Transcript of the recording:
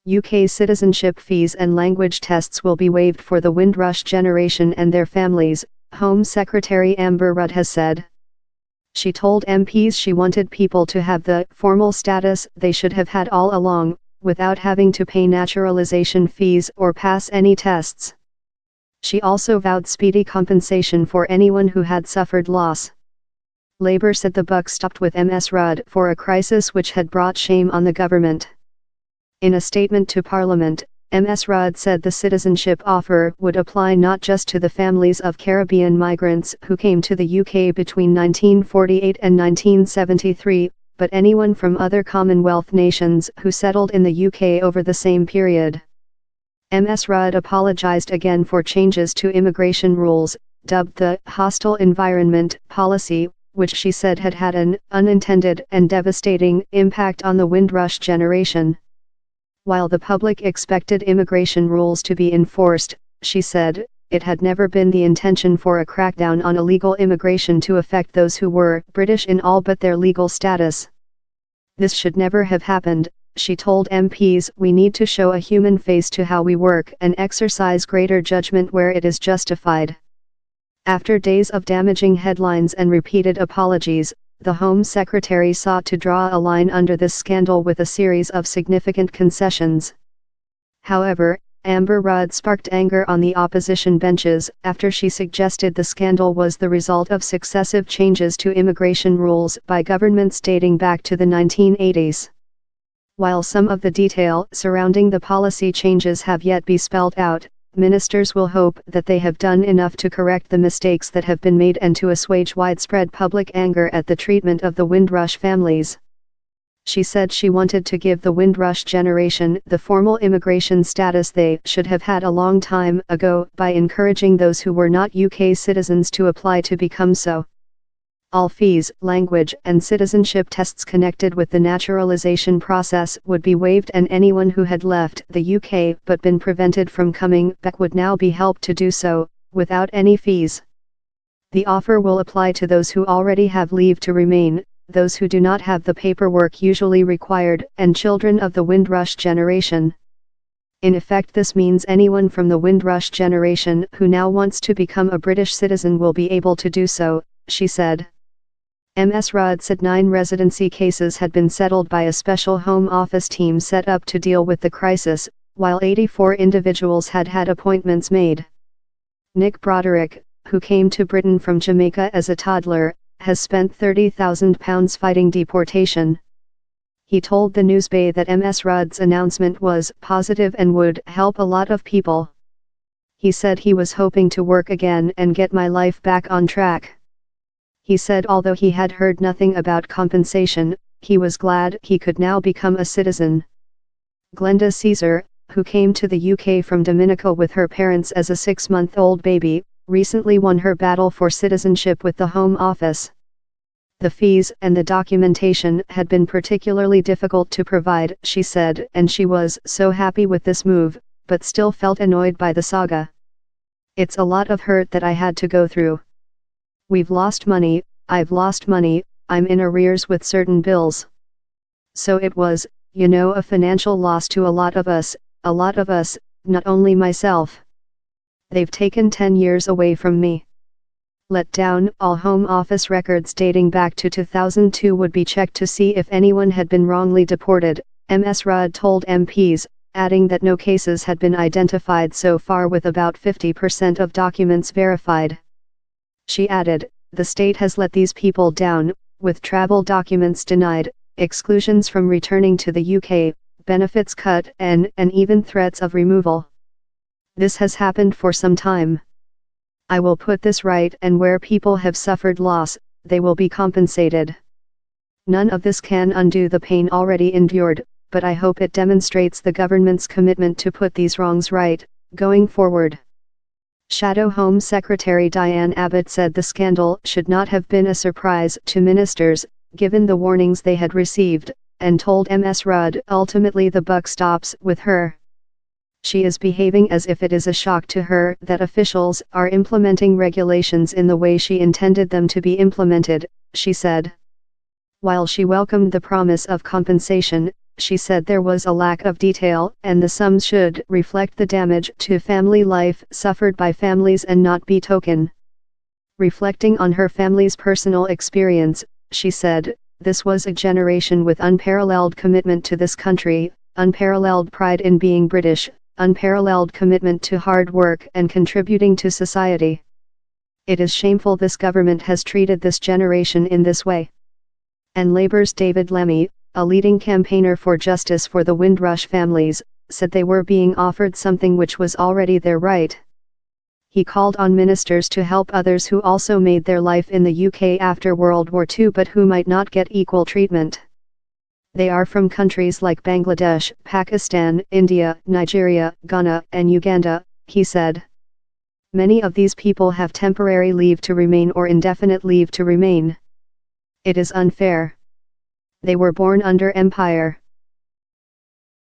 UK citizenship fees and language tests will be waived for the Windrush generation and their families, Home Secretary Amber Rudd has said. She told MPs she wanted people to have the formal status they should have had all along, without having to pay naturalization fees or pass any tests. She also vowed speedy compensation for anyone who had suffered loss. Labour said the buck stopped with Ms Rudd for a crisis which had brought shame on the government. In a statement to Parliament, Ms Rudd said the citizenship offer would apply not just to the families of Caribbean migrants who came to the UK between 1948 and 1973, but anyone from other Commonwealth nations who settled in the UK over the same period. Ms Rudd apologised again for changes to immigration rules, dubbed the hostile environment policy, which she said had had an unintended and devastating impact on the Windrush generation. While the public expected immigration rules to be enforced, she said, it had never been the intention for a crackdown on illegal immigration to affect those who were British in all but their legal status. This should never have happened, she told MPs. We need to show a human face to how we work and exercise greater judgment where it is justified. After days of damaging headlines and repeated apologies, the Home Secretary sought to draw a line under this scandal with a series of significant concessions. However, Amber Rudd sparked anger on the opposition benches after she suggested the scandal was the result of successive changes to immigration rules by governments dating back to the 1980s. While some of the detail surrounding the policy changes have yet be spelled out, ministers will hope that they have done enough to correct the mistakes that have been made and to assuage widespread public anger at the treatment of the Windrush families. She said she wanted to give the Windrush generation the formal immigration status they should have had a long time ago by encouraging those who were not UK citizens to apply to become so. All fees, language and citizenship tests connected with the naturalization process would be waived, and anyone who had left the UK but been prevented from coming back would now be helped to do so, without any fees. The offer will apply to those who already have leave to remain, those who do not have the paperwork usually required, and children of the Windrush generation. In effect, this means anyone from the Windrush generation who now wants to become a British citizen will be able to do so, she said. Ms Rudd said 9 residency cases had been settled by a special Home Office team set up to deal with the crisis, while 84 individuals had had appointments made. Nick Broderick, who came to Britain from Jamaica as a toddler, has spent £30,000 fighting deportation. He told the Newsbay that Ms Rudd's announcement was positive and would help a lot of people. He said he was hoping to work again and get my life back on track. He said although he had heard nothing about compensation, he was glad he could now become a citizen. Glenda Caesar, who came to the UK from Dominica with her parents as a 6-month-old baby, recently won her battle for citizenship with the Home Office. The fees and the documentation had been particularly difficult to provide, she said, and she was so happy with this move, but still felt annoyed by the saga. It's a lot of hurt that I had to go through. We've lost money, I've lost money, I'm in arrears with certain bills. So it was, a financial loss to a lot of us, not only myself. They've taken 10 years away from me. Let down. All Home Office records dating back to 2002 would be checked to see if anyone had been wrongly deported, Ms Rudd told MPs, adding that no cases had been identified so far with about 50% of documents verified. She added, the state has let these people down, with travel documents denied, exclusions from returning to the UK, benefits cut and even threats of removal. This has happened for some time. I will put this right, and where people have suffered loss, they will be compensated. None of this can undo the pain already endured, but I hope it demonstrates the government's commitment to put these wrongs right, going forward. Shadow Home Secretary Diane Abbott said the scandal should not have been a surprise to ministers, given the warnings they had received, and told Ms Rudd ultimately the buck stops with her. She is behaving as if it is a shock to her that officials are implementing regulations in the way she intended them to be implemented, she said. While she welcomed the promise of compensation, she said there was a lack of detail, and the sums should reflect the damage to family life suffered by families and not be token. Reflecting on her family's personal experience, she said, "This was a generation with unparalleled commitment to this country, unparalleled pride in being British, unparalleled commitment to hard work and contributing to society. It is shameful this government has treated this generation in this way." And Labour's David Lemmy, a leading campaigner for justice for the Windrush families, said they were being offered something which was already their right. He called on ministers to help others who also made their life in the UK after World War II but who might not get equal treatment. They are from countries like Bangladesh, Pakistan, India, Nigeria, Ghana, and Uganda, he said. Many of these people have temporary leave to remain or indefinite leave to remain. It is unfair. They were born under empire.